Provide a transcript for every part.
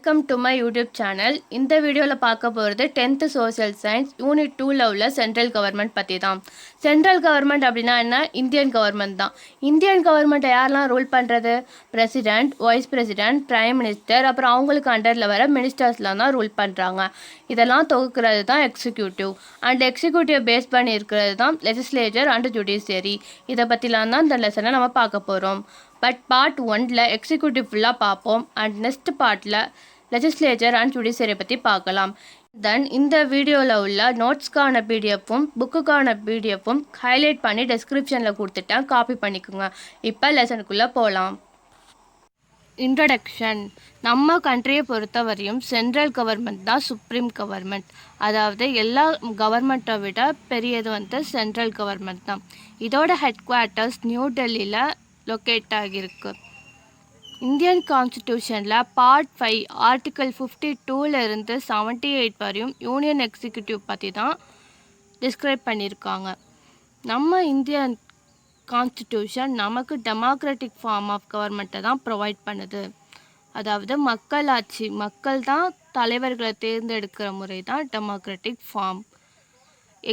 Welcome to my YouTube channel. இந்த வீடியோவில் பார்க்க போகிறது 10th சோஷியல் சயின்ஸ் யூனிட் 2ல் உள்ள சென்ட்ரல் கவர்மெண்ட் பற்றி தான். சென்ட்ரல் கவர்மெண்ட் அப்படின்னா என்ன? இந்தியன் கவர்மெண்ட் தான். இந்தியன் கவர்மெண்ட்டை யாரெல்லாம் ரூல் பண்ணுறது? President, vice president, prime minister, அப்புறம் அவங்களுக்கு அண்டரில் வர மினிஸ்டர்ஸ்லாம் தான் ரூல் பண்ணுறாங்க. இதெல்லாம் தொகுக்கிறது தான் எக்ஸிக்யூட்டிவ். அண்ட் எக்ஸிக்யூட்டிவ் பேஸ் பண்ணி இருக்கிறது தான் லெஜிஸ்லேச்சர் அண்ட் ஜுடிஷியரி. இதை பற்றிலாம் தான் இந்த லெசனை நம்ம பார்க்க போகிறோம். பட் பார்ட் 1ல் எக்ஸிக்யூட்டிவ் ஃபுல்லாக பார்ப்போம். அண்ட் நெக்ஸ்ட் பார்ட்டில் லெஜிஸ்லேச்சர் அண்ட் ஜுடிஷியரி பற்றி பார்க்கலாம். தென் இந்த வீடியோவில் உள்ள நோட்ஸ்க்கான பிடிஎஃப்பும் புக்குக்கான பிடிஎஃப்பும் ஹைலைட் பண்ணி டெஸ்கிரிப்ஷனில் கொடுத்துட்டேன், காப்பி பண்ணிக்கோங்க. இப்போ லெசனுக்குள்ளே போகலாம். இன்ட்ரடக்ஷன். நம்ம கண்ட்ரியை பொறுத்தவரையும் சென்ட்ரல் கவர்மெண்ட் தான் சுப்ரீம் கவர்மெண்ட். அதாவது எல்லா கவர்மெண்ட்டை விட பெரியது சென்ட்ரல் கவர்மெண்ட் தான். இதோட ஹெட் குவார்ட்டர்ஸ் நியூ டெல்லியில் லொக்கேட் ஆகியிருக்கு. இந்தியன் கான்ஸ்டிடியூஷனில் பார்ட் 5 ஆர்டிக்கல் 52லேருந்து 78 வரையும் யூனியன் எக்ஸிக்யூட்டிவ் பற்றி தான் டிஸ்கிரைப் பண்ணியிருக்காங்க. நம்ம இந்தியன் கான்ஸ்டிடியூஷன் நமக்கு டெமோக்ராட்டிக் ஃபார்ம் ஆஃப் கவர்மெண்ட்டை தான் ப்ரொவைட் பண்ணுது. அதாவது மக்களாட்சி, மக்கள் தான் தலைவர்களை தேர்ந்தெடுக்கிற முறை தான் democratic form.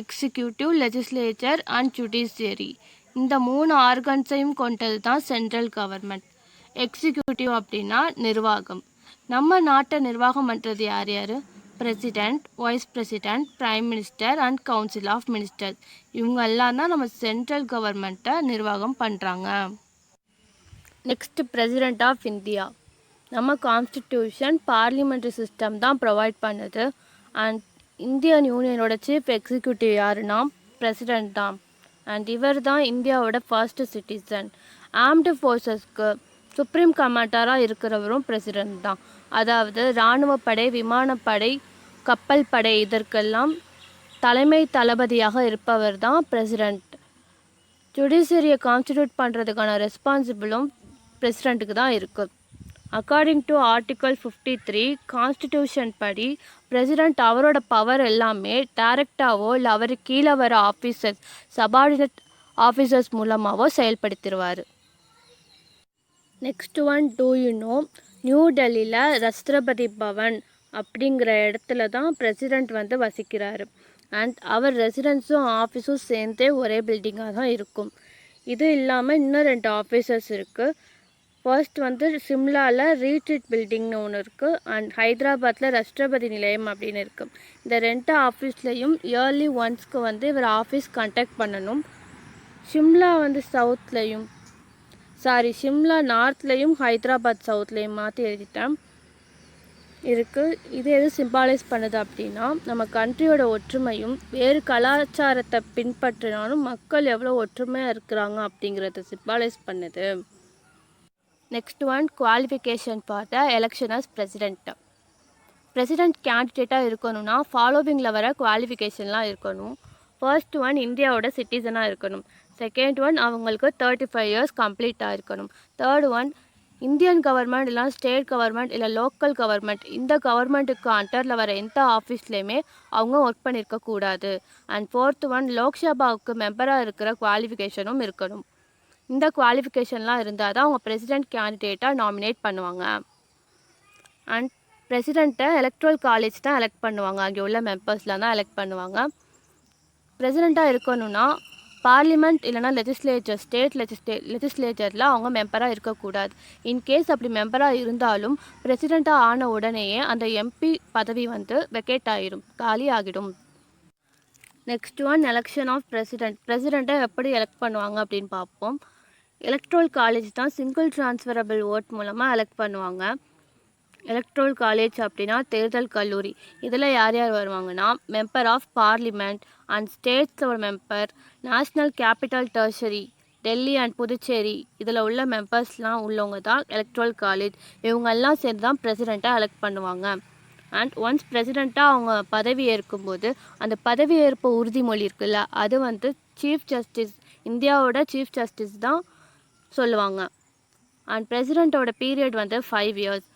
Executive, legislature and judiciary இந்த 3 ஆர்கன்ஸையும் கொண்டது தான் சென்ட்ரல் கவர்மெண்ட். எக்ஸிக்யூட்டிவ் அப்படின்னா நிர்வாகம். நம்ம நாட்டை நிர்வாகம் பண்ணுறது யார் யார்? President, vice president, prime minister and council of ministers. இவங்கெல்லாம் தான் நம்ம சென்ட்ரல் கவர்மெண்ட்டை நிர்வாகம் பண்ணுறாங்க. Next, president of India. நம்ம கான்ஸ்டிடியூஷன் பார்லிமெண்ட்ரி சிஸ்டம் தான் ப்ரொவைட் பண்ணுது. அண்ட் இந்தியன் யூனியனோட சீஃப் எக்ஸிக்யூட்டிவ் யாருன்னா பிரசிடெண்ட் தான். அண்ட் இவர் தான் இந்தியாவோட ஃபர்ஸ்ட் சிட்டிசன். ஆர்ம்டு ஃபோர்ஸஸ்க்கு சுப்ரீம் கமாண்டராக இருக்கிறவரும் பிரசிடெண்ட் தான். அதாவது இராணுவப்படை, விமானப்படை, கப்பல் படை இதற்கெல்லாம் தலைமை தளபதியாக இருப்பவர் தான் பிரசிடெண்ட். ஜுடிஷியரியை கான்ஸ்டிடியூட் பண்ணுறதுக்கான ரெஸ்பான்சிபிளும் பிரசிடெண்ட்டுக்கு தான் இருக்குது. அக்கார்டிங் டு ஆர்டிக்கல் 53 கான்ஸ்டிடியூஷன் படி பிரசிடெண்ட் அவரோட பவர் எல்லாமே டைரக்டாவோ இல்லை அவருக்கு கீழே வர ஆஃபீஸர்ஸ், சபார்டினேட் ஆஃபீஸர்ஸ் மூலமாகவோ செயல்படுத்திடுவார். Next one, do you know, new டெல்லியில் ராஷ்டிரபதி பவன் அப்படிங்கிற இடத்துல தான் பிரசிடெண்ட் வசிக்கிறாரு. அண்ட் அவர் ரெசிடென்ஸும் ஆஃபீஸும் சேர்ந்தே ஒரே பில்டிங்காக தான் இருக்கும். இது இல்லாமல் இன்னும் 2 ஆஃபீஸர்ஸ் இருக்குது. ஃபர்ஸ்ட் சிம்லாவில் ரீட்ரீட் பில்டிங்னு ஒன்று இருக்குது. அண்ட் ஹைதராபாத்தில் ராஷ்டிரபதி நிலையம் அப்படின்னு இருக்குது. இந்த 2 ஆஃபீஸ்லேயும் இயர்லி ஒன்ஸ்க்கு இவர் ஆஃபீஸ் கண்டக்ட் பண்ணணும். ஷிம்லா சவுத்லேயும் ஷிம்லா நார்த்லேயும் ஹைதராபாத் சவுத்லேயும் மாற்றி எழுதிட்டேன் இருக்குது. இது எது சிம்பாலைஸ் பண்ணுது அப்படின்னா நம்ம கண்ட்ரியோட ஒற்றுமையும் வேறு கலாச்சாரத்தை பின்பற்றினாலும் மக்கள் எவ்வளோ ஒற்றுமையாக இருக்கிறாங்க அப்படிங்கிறத சிம்பாலைஸ் பண்ணுது. Next one, qualification for the election as president. President கேண்டிடேட்டாக இருக்கணும்னா ஃபாலோவிங்கில் வர குவாலிஃபிகேஷன்லாம் இருக்கணும். ஃபர்ஸ்ட் ஒன், இந்தியாவோட சிட்டிசனாக இருக்கணும். செகண்ட் ஒன், அவங்களுக்கு 35 இயர்ஸ் கம்ப்ளீட்டாக இருக்கணும். தேர்ட் ஒன், இந்தியன் கவர்மெண்ட் இல்லை ஸ்டேட் கவர்மெண்ட் இல்லை லோக்கல் கவர்மெண்ட் இந்த கவர்மெண்ட்டுக்கு அண்டரில் வர எந்த ஆஃபீஸ்லேயுமே அவங்க ஒர்க் பண்ணியிருக்கக்கூடாது. அண்ட் ஃபோர்த் ஒன், லோக்சபாவுக்கு மெம்பராக இருக்கிற குவாலிஃபிகேஷனும் இருக்கணும். இந்த குவாலிஃபிகேஷன்லாம் இருந்தால் தான் அவங்க பிரசிடெண்ட் கேண்டிடேட்டாக நாமினேட் பண்ணுவாங்க. அண்ட் பிரசிடெண்ட்டை எலக்ட்ரல் காலேஜ் தான் எலெக்ட் பண்ணுவாங்க. அங்கே உள்ள மெம்பர்ஸ்லாம் தான் எலெக்ட் பண்ணுவாங்க. பிரசிடெண்ட்டாக இருக்கணும்னா பார்லிமெண்ட் இல்லைனா லெஜிஸ்லேச்சர், ஸ்டேட் லெஜிஸ்லேச்சரில் அவங்க மெம்பராக இருக்கக்கூடாது. இன்கேஸ் அப்படி மெம்பராக இருந்தாலும் பிரசிடெண்ட்டாக ஆன உடனேயே அந்த எம்பி பதவி வெக்கேட் ஆகிடும், காலி ஆகிடும். Next one, election of president. பிரசிடெண்ட்டை எப்படி எலெக்ட் பண்ணுவாங்க அப்படின்னு பார்ப்போம். எலக்ட்ரல் காலேஜ் தான் சிங்கிள் டிரான்ஸ்ஃபரபிள் ஓட் மூலமாக எலெக்ட் பண்ணுவாங்க. எலக்ட்ரல் காலேஜ் அப்படின்னா தேர்தல் கல்லூரி. இதில் யார் யார் வருவாங்கன்னா மெம்பர் ஆஃப் பார்லிமெண்ட் அண்ட் ஸ்டேட்ஸோட member, national capital territory, Delhi and Puducherry இதில் உள்ள மெம்பர்ஸ்லாம் உள்ளவங்க தான் எலக்ட்ரல் காலேஜ். இவங்கெல்லாம் சேர்ந்து தான் பிரசிடெண்ட்டாக எலெக்ட் பண்ணுவாங்க. அண்ட் ஒன்ஸ் பிரசிடெண்ட்டாக அவங்க பதவி ஏற்கும்போது அந்த பதவி ஏற்பு உறுதிமொழி இருக்குல்ல, அது சீஃப் ஜஸ்டிஸ், இந்தியாவோட சீஃப் ஜஸ்டிஸ் தான் சொல்லுவாங்க. அண்ட் பிரசிடெண்ட்டோட பீரியட் 5 இயர்ஸ்.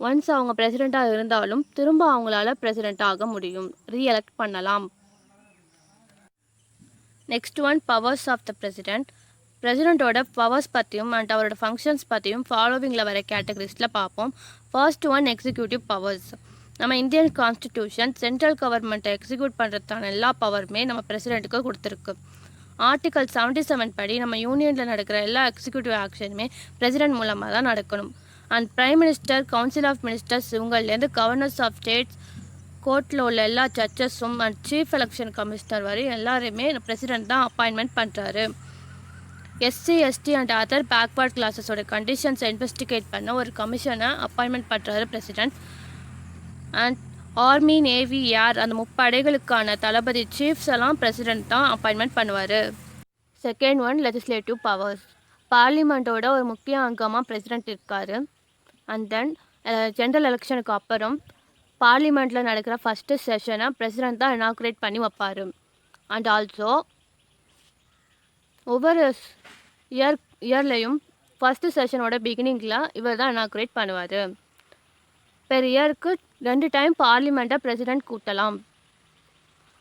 ஒன்ஸ் அவங்க பிரசிடெண்ட்டாக இருந்தாலும் திரும்ப அவங்களால பிரசிடெண்ட் ஆக முடியும், ரீஎலெக்ட் பண்ணலாம். Next one, powers of the president. பிரசிடெண்ட்டோட பவர்ஸ் பற்றியும் அண்ட் அவரோட ஃபங்க்ஷன்ஸ் பற்றியும் ஃபாலோவிங்கில் வர கேட்டகரிஸில் பார்ப்போம். First one executive powers. நம்ம இந்தியன் கான்ஸ்டிடியூஷன் சென்ட்ரல் கவர்மெண்ட்டை எக்ஸிக்யூட் பண்ணுறதுக்கான எல்லா பவருமே நம்ம பிரசிடெண்ட்டுக்கு கொடுத்துருக்கு. ஆர்டிகல் 77 படி நம்ம யூனியனில் நடக்கிற எல்லா எக்ஸிக்யூட்டிவ் ஆக்ஷனுமே பிரசிடெண்ட் மூலமாக தான் நடக்கணும். And prime minister, council of ministers, இவங்கள்லேருந்து கவர்னர்ஸ் ஆஃப் ஸ்டேட்ஸ், கோர்ட்டில் உள்ள எல்லா ஜட்ஜஸும் அண்ட் சீஃப் எலெக்ஷன் கமிஷனர் வரை எல்லாருமே பிரசிடெண்ட் தான் அப்பாயின்மெண்ட் பண்ணுறாரு. SC, ST and other backward கிளாஸஸோட கண்டிஷன்ஸை இன்வெஸ்டிகேட் பண்ண ஒரு கமிஷனை அப்பாயின்மெண்ட் பண்ணுறாரு president. And army, navy, air அந்த முப்படைகளுக்கான தளபதி சீஃப்ஸ் எல்லாம் பிரசிடெண்ட் தான் அப்பாயின்மெண்ட் பண்ணுவார். Second one legislative powers. பார்லிமெண்ட்டோட ஒரு முக்கிய அங்கமாக பிரசிடெண்ட் இருக்கார். அண்ட் தென் ஜென்ரல் எலெக்ஷனுக்கு அப்புறம் பார்லிமெண்ட்டில் நடக்கிற ஃபஸ்ட்டு செஷனை பிரசிடெண்ட் தான் இனாக்ரேட் பண்ணி வைப்பார். அண்ட் ஆல்சோ ஒவ்வொரு இயர்லேயும் ஃபஸ்ட்டு செஷனோட பிகினிங்கில் இவர் தான் இனாக்ரேட் பண்ணுவார். பெர் இயருக்கு 2 டைம் பார்லிமெண்ட்டை பிரசிடெண்ட் கூட்டலாம்.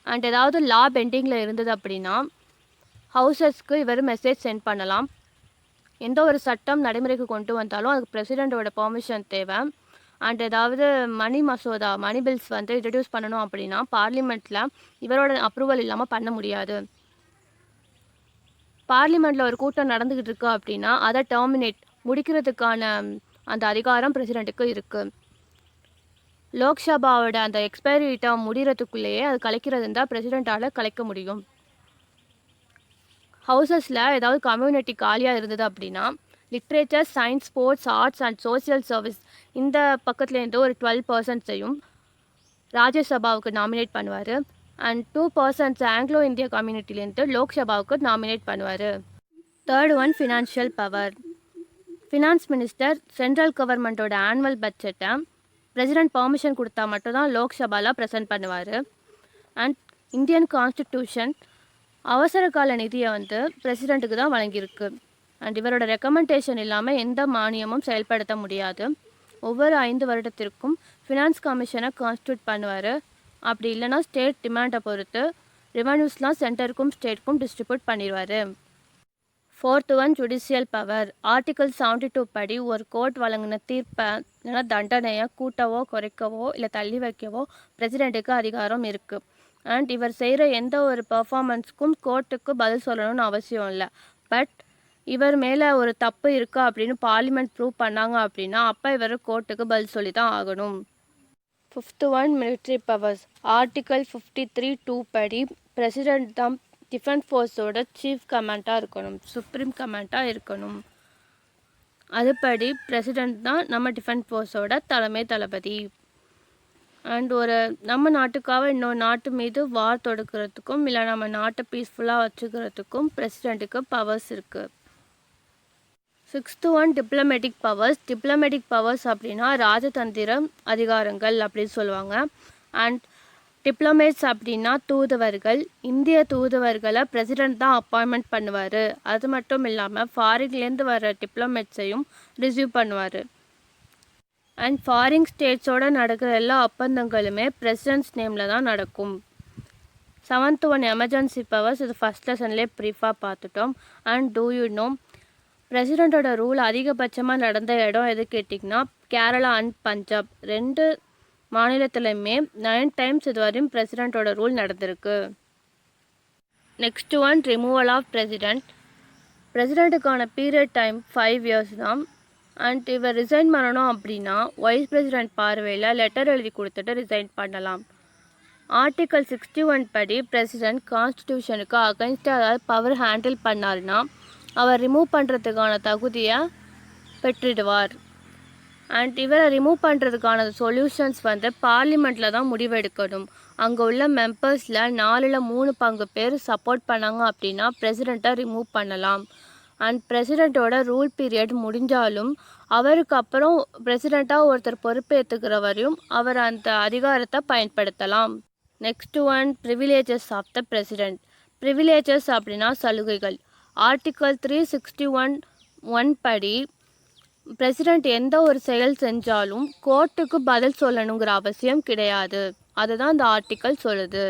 அண்ட் ஏதாவது லா பெண்டிங்கில் இருந்தது அப்படின்னா ஹவுசஸ்க்கு இவர் மெசேஜ் சென்ட் பண்ணலாம். எந்த ஒரு சட்டம் நடைமுறைக்கு கொண்டு வந்தாலும் அதுக்கு பிரசிடெண்ட்டோட பெர்மிஷன் தேவை. அண்ட் ஏதாவது மணி பில்ஸ் வந்து இன்ட்ரடியூஸ் பண்ணணும் அப்படின்னா பார்லிமெண்ட்டில் இவரோட அப்ரூவல் இல்லாமல் பண்ண முடியாது. பார்லிமெண்ட்டில் ஒரு கூட்டம் நடந்துக்கிட்டு இருக்கு அப்படின்னா அதை டெர்மினேட் முடிக்கிறதுக்கான அந்த அதிகாரம் பிரசிடெண்ட்டுக்கு இருக்குது. லோக்சபாவோட அந்த எக்ஸ்பைரி டேர்ம் முடிகிறதுக்குள்ளேயே அது கலைக்கிறது இருந்தால் பிரசிடெண்ட்டால் கலைக்க முடியும். ஹவுசஸில் ஏதாவது கம்யூனிட்டி காலியாக இருந்தது அப்படின்னா literature, science, sports, arts and social service இந்த பக்கத்துலேருந்து ஒரு 12% ராஜ்யசபாவுக்கு நாமினேட் பண்ணுவார். அண்ட் 2% ஆங்கிலோ இந்தியா கம்யூனிட்டிலேருந்து லோக்சபாவுக்கு நாமினேட் பண்ணுவார். Third one financial power. Finance minister central கவர்மெண்ட்டோட ஆனுவல் பட்ஜெட்டை பிரசிடெண்ட் பெர்மிஷன் கொடுத்தா மட்டும்தான் லோக்சபாவில் ப்ரெசென்ட் பண்ணுவார். அண்ட் இந்தியன் கான்ஸ்டிடியூஷன் அவசர கால நிதியை வந்து பிரசிடெண்ட்டுக்கு தான் வழங்கியிருக்கு. அண்ட் இவரோட ரெக்கமெண்டேஷன் இல்லாமல் எந்த மானியமும் செயல்படுத்த முடியாது. ஒவ்வொரு 5 வருடத்திற்கும் ஃபினான்ஸ் கமிஷனை கான்ஸ்டியூட் பண்ணுவார். அப்படி இல்லைனா ஸ்டேட் டிமாண்டை பொறுத்து ரெவன்யூஸ்லாம் சென்டருக்கும் ஸ்டேட்டுக்கும் டிஸ்ட்ரிபியூட் பண்ணிடுவார். Fourth one judicial power. Article 72 படி ஒரு கோர்ட் வழங்கின தீர்ப்பை இல்லைனா தண்டனையை கூட்டவோ குறைக்கவோ இல்லை தள்ளி வைக்கவோ பிரசிடெண்ட்டுக்கு அதிகாரம் இருக்குது. அண்ட் இவர் செய்கிற எந்த ஒரு பர்ஃபார்மன்ஸுக்கும் கோர்ட்டுக்கு பதில் சொல்லணும்னு அவசியம் இல்லை. பட் இவர் மேலே ஒரு தப்பு இருக்கா அப்படின்னு பார்லிமெண்ட் ப்ரூவ் பண்ணாங்க அப்படின்னா அப்போ இவர் கோர்ட்டுக்கு பதில் சொல்லி தான் ஆகணும். Fifth one military powers. Article 53(2) படி பிரசிடெண்ட் தான் டிஃபென்ஸ் ஃபோர்ஸோட சீஃப் கமாண்டாக இருக்கணும், சுப்ரீம் கமாண்டாக இருக்கணும். அதுபடி பிரசிடெண்ட் தான் நம்ம டிஃபென்ஸ் ஃபோர்ஸோட தலைமை தளபதி. அண்ட் ஒரு நம்ம நாட்டுக்காக இன்னொரு நாட்டு மீது வார் தொடுக்கிறதுக்கும் இல்லை நம்ம நாட்டை பீஸ்ஃபுல்லாக வச்சுக்கிறதுக்கும் பிரசிடெண்ட்டுக்கு பவர்ஸ் இருக்குது. Sixth one diplomatic powers. Diplomatic powers அப்படின்னா ராஜதந்திர அதிகாரங்கள் அப்படின்னு சொல்லுவாங்க. அண்ட் டிப்ளமேட்ஸ் அப்படின்னா தூதுவர்கள். இந்திய தூதுவர்களை பிரசிடெண்ட் தான் அப்பாயின்மெண்ட் பண்ணுவார். அது மட்டும் இல்லாமல் ஃபாரின்லேருந்து வர டிப்ளமேட்ஸையும் ரிசீவ் பண்ணுவார். அண்ட் ஃபாரின் ஸ்டேட்ஸோடு நடக்கிற எல்லா ஒப்பந்தங்களுமே பிரசிடெண்ட்ஸ் நேமில் தான் நடக்கும். 7th one emergency powers. இது ஃபஸ்ட் லெசன்லேயே ப்ரீஃபாக பார்த்துட்டோம். அண்ட் டூ யூ நோ பிரசிடெண்ட்டோட ரூல் அதிகபட்சமாக நடந்த இடம் எது கேட்டிங்கன்னா கேரளா அண்ட் பஞ்சாப் 2 மாநிலத்திலையுமே 9 டைம்ஸ் இது வரையும் பிரசிடெண்ட்டோட ரூல் நடந்திருக்கு. Next one removal of president. பிரசிடெண்ட்டுக்கான பீரியட் டைம் 5 years தான். அண்ட் இவர் ரிசைன் பண்ணணும் அப்படின்னா வைஸ் பிரசிடெண்ட் பார்வையில் லெட்டர் எழுதி கொடுத்துட்டு ரிசைன் பண்ணலாம். ஆர்டிகல் 61 படி பிரசிடெண்ட் கான்ஸ்டிடியூஷனுக்கு அகைன்ஸ்டாக ஏதாவது பவர் ஹேண்டில் பண்ணார்னா அவர் ரிமூவ் பண்ணுறதுக்கான தகுதியை பெற்றிடுவார். அண்ட் இவரை ரிமூவ் பண்ணுறதுக்கான சொல்யூஷன்ஸ் வந்து பார்லிமெண்ட்டில் தான் முடிவெடுக்கணும். அங்கே உள்ள மெம்பர்ஸில் 4/3 பங்கு பேர் சப்போர்ட் பண்ணாங்க அப்படின்னா பிரசிடெண்ட்டை ரிமூவ் பண்ணலாம். அண்ட் பிரசிடெண்ட்டோட ரூல் பீரியட் முடிஞ்சாலும் அவருக்கு அப்புறம் பிரசிடெண்ட்டாக ஒருத்தர் பொறுப்பேற்றுக்கிற வரையும் அவர் அந்த அதிகாரத்தை பயன்படுத்தலாம். Next one privileges of the president. Privileges அப்படின்னா சலுகைகள். ஆர்டிகல் 361(1) படி பிரசிடெண்ட் எந்த ஒரு செயல் செஞ்சாலும் கோர்ட்டுக்கு பதில் சொல்லணுங்கிற அவசியம் கிடையாது. அதுதான் இந்த ஆர்டிக்கல் சொல்லுது.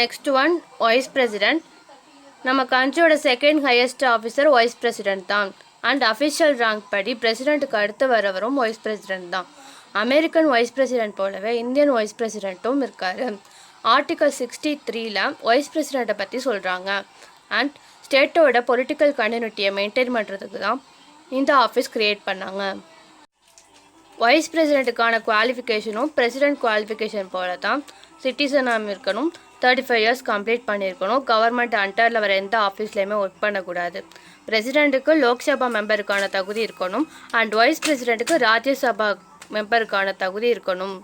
Next one vice president. நம்ம கண்ட்ரியோட second highest officer vice president தான். அண்ட் அஃபிஷியல் ரேங்க் படி பிரசிடெண்ட்டுக்கு அடுத்து வரவரும் வைஸ் பிரசிடென்ட் தான். அமெரிக்கன் வைஸ் பிரசிடென்ட் போலவே இந்தியன் வைஸ் பிரசிடென்ட்டும் இருக்கார். ஆர்டிகல் 63ல் வைஸ் பிரசிடெண்ட்டை பற்றி சொல்கிறாங்க. அண்ட் ஸ்டேட்டோட பொலிட்டிக்கல் கண்டினியூட்டியை மெயின்டைன் பண்ணுறதுக்கு தான் இந்த ஆஃபீஸ் க்ரியேட் பண்ணாங்க. வைஸ் பிரசிடெண்ட்டுக்கான குவாலிஃபிகேஷனும் பிரசிடெண்ட் குவாலிஃபிகேஷன் போல தான் சிட்டிசனாக இருக்கணும், 35 இயர்ஸ் கம்ப்ளீட் பண்ணியிருக்கணும், கவர்மெண்ட் அண்டரில் வர எந்த ஆஃபீஸ்லேயுமே ஒர்க் பண்ணக்கூடாது, பிரசிடெண்ட்டுக்கு லோக்சபா மெம்பருக்கான தகுதி இருக்கணும், அண்ட் வைஸ் பிரசிடெண்ட்டுக்கு ராஜ்யசபா மெம்பருக்கான தகுதி இருக்கணும்.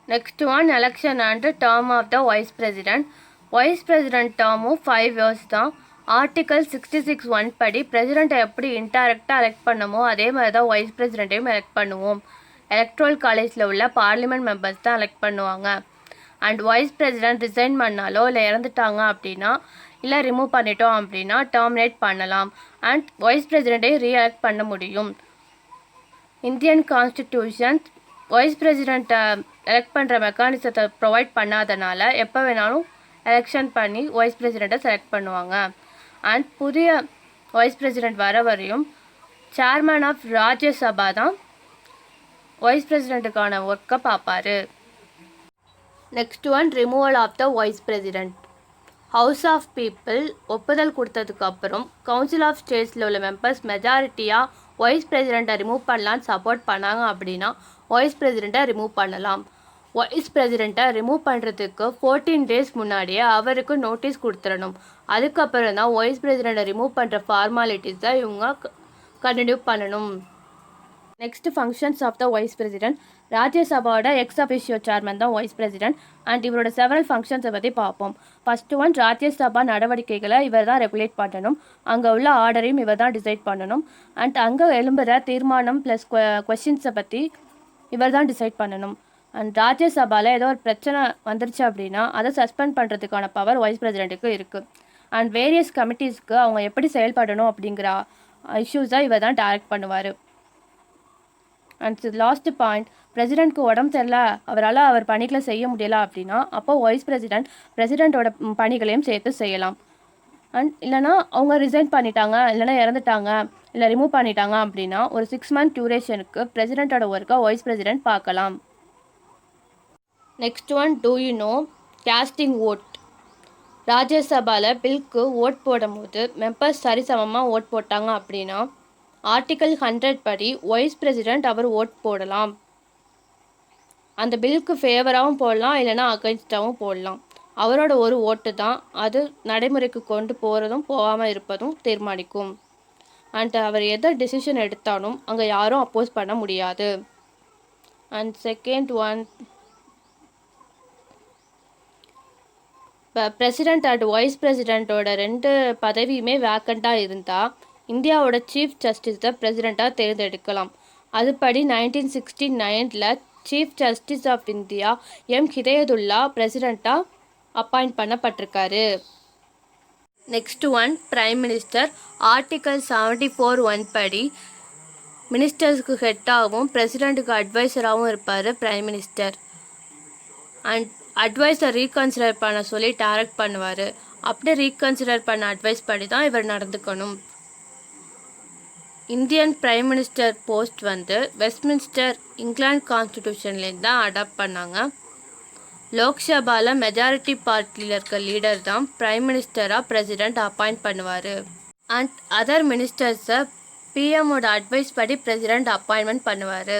Next one election and term of the vice president. Vice president டேர்மும் 5 இயர்ஸ் தான். ஆர்டிகல் 66(1) படி பிரசிடெண்ட்டை எப்படி இன்டைரக்டாக எலெக்ட் பண்ணமோ அதே மாதிரி தான் வைஸ் பிரசிடெண்ட்டையும் எலெக்ட் பண்ணுவோம். எலக்ட்ரல் காலேஜில் உள்ள பார்லிமெண்ட் மெம்பர்ஸ் தான் எலெக்ட் பண்ணுவாங்க. அண்ட் வைஸ் பிரசிடெண்ட் ரிசைன் பண்ணாலோ இல்லை இறந்துட்டாங்க அப்படின்னா இல்லை ரிமூவ் பண்ணிட்டோம் அப்படின்னா டெர்மினேட் பண்ணலாம். அண்ட் வைஸ் பிரசிடெண்ட்டை ரீஎலெக்ட் பண்ண முடியும். இந்தியன் கான்ஸ்டிடியூஷன் வைஸ் பிரசிடெண்ட்டை எலெக்ட் பண்ணுற மெக்கானிசத்தை ப்ரொவைட் பண்ணாதனால எப்போ வேணாலும் எலெக்ஷன் பண்ணி வைஸ் பிரசிடெண்ட்டை செலக்ட் பண்ணுவாங்க. அண்ட் புதிய வைஸ் பிரசிடெண்ட் வர வரையும் சேர்மன் ஆஃப் ராஜ்யசபா தான் வைஸ் பிரசிடெண்ட்டுக்கான ஒர்க்கை பார்ப்பார். Next one removal of the vice president. House of people ஒப்புதல் கொடுத்ததுக்கு அப்புறம் கவுன்சில் ஆஃப் ஸ்டேட்ஸில் உள்ள மெம்பர்ஸ் மெஜாரிட்டியாக வைஸ் பிரசிடெண்ட்டை ரிமூவ் பண்ணலான்னு சப்போர்ட் பண்ணாங்க அப்படின்னா வைஸ் பிரசிடெண்ட்டை ரிமூவ் பண்ணலாம். வைஸ் பிரசிடெண்ட்டை ரிமூவ் பண்ணுறதுக்கு 14 days முன்னாடியே அவருக்கு நோட்டீஸ் கொடுத்துடணும். அதுக்கப்புறம் தான் வைஸ் பிரசிடெண்ட்டை ரிமூவ் பண்ணுற ஃபார்மாலிட்டிஸ் தான் இவங்க கண்டினியூ பண்ணணும். Next functions of the vice president. ராஜ்யசபாவோட எக்ஸ் அஃபிஷியோ சேர்மன் தான் வைஸ் பிரசிடெண்ட். அண்ட் இவரோட செவரல் ஃபங்க்ஷன்ஸை பற்றி பார்ப்போம். ஃபர்ஸ்ட் ஒன் ராஜ்யசபா நடவடிக்கைகளை இவர் தான் ரெகுலேட் பண்ணணும். அங்கே உள்ள ஆர்டரையும் இவர் தான் டிசைட் பண்ணணும். அண்ட் அங்கே எழும்புகிற தீர்மானம் ப்ளஸ் கொஸ்டின்ஸை பற்றி இவர் தான் டிசைட் பண்ணணும். அண்ட் ராஜ்யசபாவில் ஏதோ ஒரு பிரச்சனை வந்துருச்சு அப்படின்னா அதை சஸ்பெண்ட் பண்ணுறதுக்கான பவர் வைஸ் பிரசிடெண்ட்டுக்கு இருக்குது. அண்ட் வேரியஸ் கமிட்டிஸ்க்கு அவங்க எப்படி செயல்படணும் அப்படிங்கிற இஷ்யூஸை இவர் தான் டைரக்ட் பண்ணுவார். அண்ட் லாஸ்ட் பாயிண்ட், பிரசிடெண்ட்க்கு உடம்பு சரியில்ல, அவரால் அவர் பணிகளை செய்ய முடியலை அப்படின்னா அப்போ வைஸ் பிரசிடெண்ட் பிரசிடெண்ட்டோட பணிகளையும் சேர்த்து செய்யலாம். அண்ட் இல்லைனா அவங்க ரிசைன் பண்ணிட்டாங்க, இல்லைனா இறந்துட்டாங்க, இல்லை ரிமூவ் பண்ணிட்டாங்க அப்படின்னா ஒரு 6 month டியூரேஷனுக்கு பிரசிடெண்ட்டோட ஒர்க்கை வைஸ் பிரசிடெண்ட் பார்க்கலாம். Next one, do you know casting vote. ராஜ்யசபாவில் பில்க்கு ஓட் போடும்போது மெம்பர்ஸ் சரிசமமாக ஓட் போட்டாங்க அப்படின்னா ஆர்டிகல் 100 படி வைஸ் பிரசிடெண்ட் அவர் ஓட் போடலாம். அந்த பில்க்கு ஃபேவராகவும் போடலாம், இல்லைனா அகைன்ஸ்டாகவும் போடலாம். அவரோட ஒரு ஓட்டு தான் அது நடைமுறைக்கு கொண்டு போகிறதும் போகாமல் இருப்பதும் தீர்மானிக்கும். அண்ட் அவர் எதை டிசிஷன் எடுத்தாலும் அங்கே யாரும் அப்போஸ் பண்ண முடியாது. அண்ட் செகண்ட் ஒன், இப்போ பிரசிடெண்ட் அண்ட் வைஸ் பிரசிடெண்ட்டோட 2 பதவியுமே வேக்கண்ட்டாக இருந்தால் இந்தியாவோட சீஃப் ஜஸ்டிஸை பிரசிடெண்ட்டாக தேர்ந்தெடுக்கலாம். அதுபடி 1969 chief justice of India M Hidayatullah பிரசிடெண்ட்டாக அப்பாயிண்ட் பண்ணப்பட்டிருக்காரு. Next one, prime minister. Article 74(1) படி மினிஸ்டர்ஸ்க்கு ஹெட்டாகவும் பிரசிடெண்ட்டுக்கு அட்வைசராகவும் இருப்பார் prime minister. And adviser reconsider பண்ண சொல்லி டைரக்ட் பண்ணுவார். அப்படியே ரீகன்சிடர் பண்ண அட்வைஸ் படி தான் இவர் நடந்துக்கணும். Indian prime minister post Westminster England கான்ஸ்டிடியூஷன்லேருந்து தான் அடாப்ட் பண்ணாங்க. லோக்சபாவில் மெஜாரிட்டி பார்ட்டியில் இருக்க லீடர் தான் பிரைம் மினிஸ்டராக பிரசிடெண்ட் அப்பாயிண்ட் பண்ணுவார். அண்ட் அதர் மினிஸ்டர்ஸை பிஎம்மோட அட்வைஸ் படி பிரசிடெண்ட் அப்பாயின்மெண்ட் பண்ணுவார்.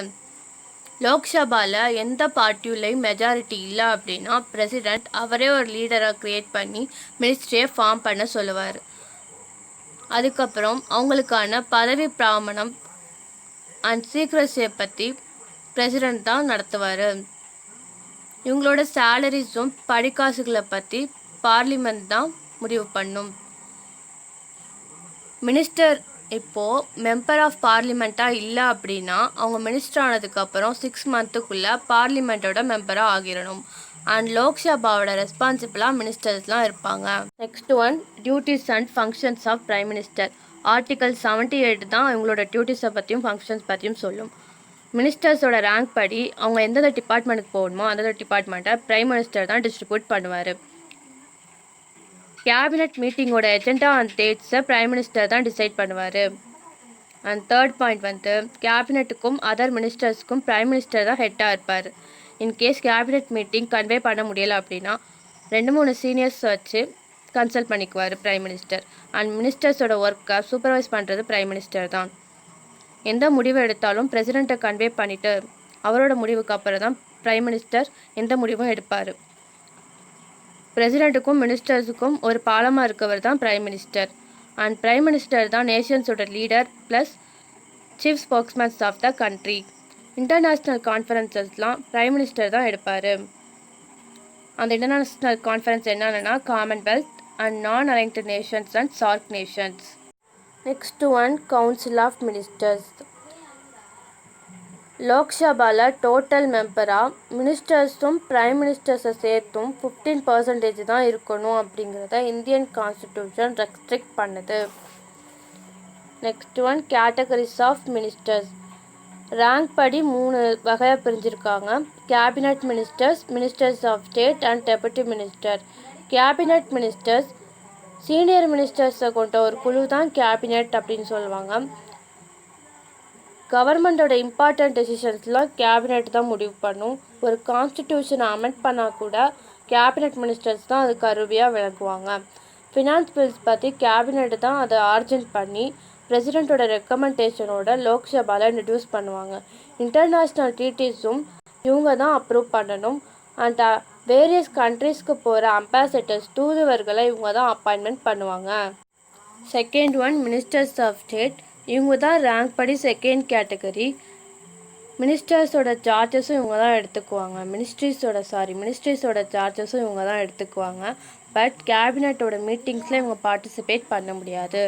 லோக்சபாவில் எந்த பார்ட்டியுலையும் மெஜாரிட்டி இல்லை அப்படின்னா பிரசிடெண்ட் அவரே ஒரு லீடராக க்ரியேட் பண்ணி மினிஸ்ட்ரியை ஃபார்ம் பண்ண சொல்லுவார். அதுக்கப்புறம் அவங்களுக்கான பதவி பிராமணம் அண்ட் சீக்ரெசியை பற்றி பிரசிடெண்ட் தான் நடத்துவார். இவங்களோட சேலரிஸும் படிக்காசுகளை பற்றி பார்லிமெண்ட் தான் முடிவு பண்ணும். மினிஸ்டர் இப்போது மெம்பர் ஆஃப் பார்லிமெண்ட்டாக இல்லை அப்படின்னா அவங்க மினிஸ்டர் ஆனதுக்கப்புறம் 6 monthக்குள்ளே பார்லிமெண்ட்டோட மெம்பராக ஆகிடணும். அண்ட் லோக்சபாவோட ரெஸ்பான்சிபிளாக மினிஸ்டர்ஸ்லாம் இருப்பாங்க. Next one, duties and functions of prime minister. Article 78 தான் இவங்களோட டியூட்டிஸை பற்றியும் ஃபங்க்ஷன்ஸ் பற்றியும் சொல்லும். மினிஸ்டர்ஸோட ரேங்க் படி அவங்க எந்தெந்த டிபார்ட்மெண்ட்டுக்கு போகணுமோ அந்தந்த டிபார்ட்மெண்ட்டை பிரைம் மினிஸ்டர் தான் டிஸ்ட்ரிபியூட் பண்ணுவார். கேபினட் மீட்டிங்கோட எஜெண்டா அண்ட் டேட்ஸை பிரைம் மினிஸ்டர் தான் டிசைட் பண்ணுவார். அண்ட் தேர்ட் பாயிண்ட் வந்து கேபினட்டுக்கும் அதர் மினிஸ்டர்ஸ்க்கும் பிரைம் மினிஸ்டர் தான் ஹெட்டாக இருப்பார். இன்கேஸ் கேபினட் மீட்டிங் கன்வே பண்ண முடியலை அப்படின்னா 2-3 சீனியர்ஸ் வச்சு கன்சல்ட் பண்ணிக்குவார் பிரைம் மினிஸ்டர். அண்ட் மினிஸ்டர்ஸோட ஒர்க்கை சூப்பர்வைஸ் பண்ணுறது பிரைம் மினிஸ்டர் தான். எந்த முடிவு எடுத்தாலும் பிரசிடெண்ட்டை கன்வே பண்ணிவிட்டு அவரோட முடிவுக்கு அப்புறம் தான் பிரைம் மினிஸ்டர் எந்த முடிவும் எடுப்பார். பிரசிடெண்ட்டுக்கும் மினிஸ்டர்ஸுக்கும் ஒரு பாலமாக இருக்கவர் தான் prime minister. And prime minister தான் நேஷன்ஸோட leader plus chief spokesmans of the country. International கான்ஃபரன்சஸ்லாம் பிரைம் மினிஸ்டர் தான் எடுப்பார். அந்த இன்டர்நேஷ்னல் கான்ஃபரன்ஸ் என்னென்னா Commonwealth and non aligned nations and SAARC nations. Next one council of ministers. லோக்சபாவில் டோட்டல் மெம்பராக மினிஸ்டர்ஸும் பிரைம் மினிஸ்டர்ஸை சேர்த்தும் 15% தான் இருக்கணும் அப்படிங்கிறத இந்தியன் கான்ஸ்டிடியூஷன் ரெஸ்ட்ரிக்ட் பண்ணுது. Next one categories of ministers. Rank படி 3 வகையாக பிரிஞ்சிருக்காங்க. Cabinet ministers, ministers of state and deputy minister. Cabinet ministers senior மினிஸ்டர்ஸை கொண்ட ஒரு குழு தான் கேபினட் அப்படின்னு சொல்லுவாங்க. கவர்மெண்ட்டோட இம்பார்ட்டன்ட் டெசிஷன்ஸ்லாம் கேபினட் தான் முடிவு பண்ணும். ஒரு கான்ஸ்டிடியூஷனை அமெண்ட் பண்ணால் கூட கேபினட் மினிஸ்டர்ஸ் தான் அது கருவியாக விளக்குவாங்க. ஃபினான்ஸ் பில்ஸ் பற்றி கேபினட் தான் அதை ஆர்ஜென்ட் பண்ணி பிரசிடெண்ட்டோட ரெக்கமெண்டேஷனோட லோக்சபாவில் இன்ட்ரடியூஸ் பண்ணுவாங்க. இன்டர்நேஷ்னல் ட்ரீட்டிஸும் இவங்க தான் அப்ரூவ் பண்ணணும். அண்ட் வேரியஸ் கண்ட்ரீஸ்க்கு போகிற அம்பாசடர்ஸ் தூதுவர்களை இவங்க தான் அப்பாயின்மெண்ட் பண்ணுவாங்க. Second one ministers of state. இவங்க தான் ரேங்க் படி செகண்ட் கேட்டகரி. மினிஸ்டர்ஸோட சார்ஜஸும் இவங்க தான் எடுத்துக்குவாங்க. மினிஸ்ட்ரிஸோட சார்ஜஸும் இவங்க தான் எடுத்துக்குவாங்க. பட் கேபினட்டோட மீட்டிங்ஸில் இவங்க பார்ட்டிசிபேட் பண்ண முடியாது.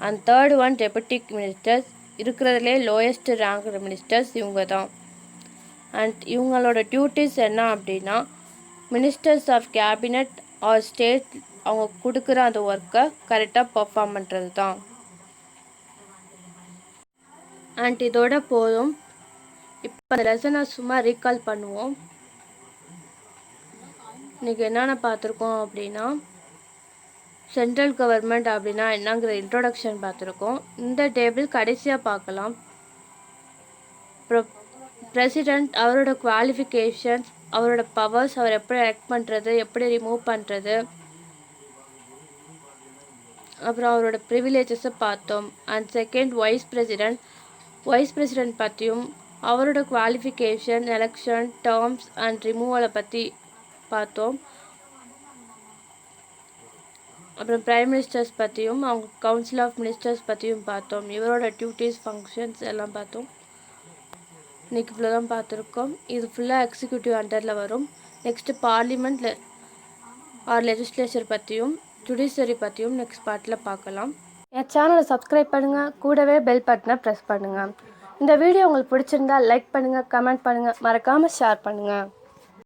And third one deputy ministers. இருக்கிறதுலே லோயஸ்ட் ரேங்க் மினிஸ்டர்ஸ் இவங்க தான். அண்ட் இவங்களோட டியூட்டிஸ் என்ன அப்படின்னா ministers of cabinet or state அவங்க கொடுக்குற அந்த ஒர்க்கை கரெக்டாக பர்ஃபார்ம் பண்ணுறது தான். அண்ட் இதோட போதும். இப்போ அந்த லெசனை சும்மா ரீகால் பண்ணுவோம். இன்றைக்கி என்னென்ன பார்த்துருக்கோம் அப்படின்னா சென்ட்ரல் கவர்மெண்ட் அப்படின்னா என்னங்கிற இன்ட்ரோடக்ஷன் பார்த்துருக்கோம். இந்த டேபிள் கடைசியாக பார்க்கலாம். பிரசிடெண்ட் அவரோட குவாலிஃபிகேஷன்ஸ், அவரோட பவர்ஸ், அவர் எப்படி எலெக்ட் பண்ணுறது, எப்படி ரிமூவ் பண்ணுறது, அப்புறம் அவரோட ப்ரிவிலேஜஸை பார்த்தோம். அண்ட் செகண்ட் வைஸ் பிரசிடெண்ட் பற்றியும் அவரோட குவாலிஃபிகேஷன், எலெக்ஷன், டேர்ம்ஸ் அண்ட் ரிமூவலை பற்றி பார்த்தோம். அப்புறம் பிரைம் மினிஸ்டர்ஸ் பற்றியும் அவங்க கவுன்சில் ஆஃப் மினிஸ்டர்ஸ் பற்றியும் பார்த்தோம். இவரோட டியூட்டிஸ், ஃபங்க்ஷன்ஸ் எல்லாம் பார்த்தோம். இன்றைக்கி இவ்வளோ தான் பார்த்துருக்கோம். இது ஃபுல்லாக எக்ஸிக்யூட்டிவ் அண்டரில் வரும். நெக்ஸ்ட்டு பார்லிமெண்ட் ஆர் லெஜிஸ்லேச்சர் பற்றியும் ஜுடிஷியரி பற்றியும் நெக்ஸ்ட் பார்ட்டில் பார்க்கலாம். என் சேனலை சப்ஸ்கிரைப் பண்ணுங்கள், கூடவே பெல் பட்டனை ப்ரெஸ் பண்ணுங்கள். இந்த வீடியோ உங்களுக்கு பிடிச்சிருந்தா லைக் பண்ணுங்கள், கமெண்ட் பண்ணுங்கள், மறக்காமல் ஷேர் பண்ணுங்கள்.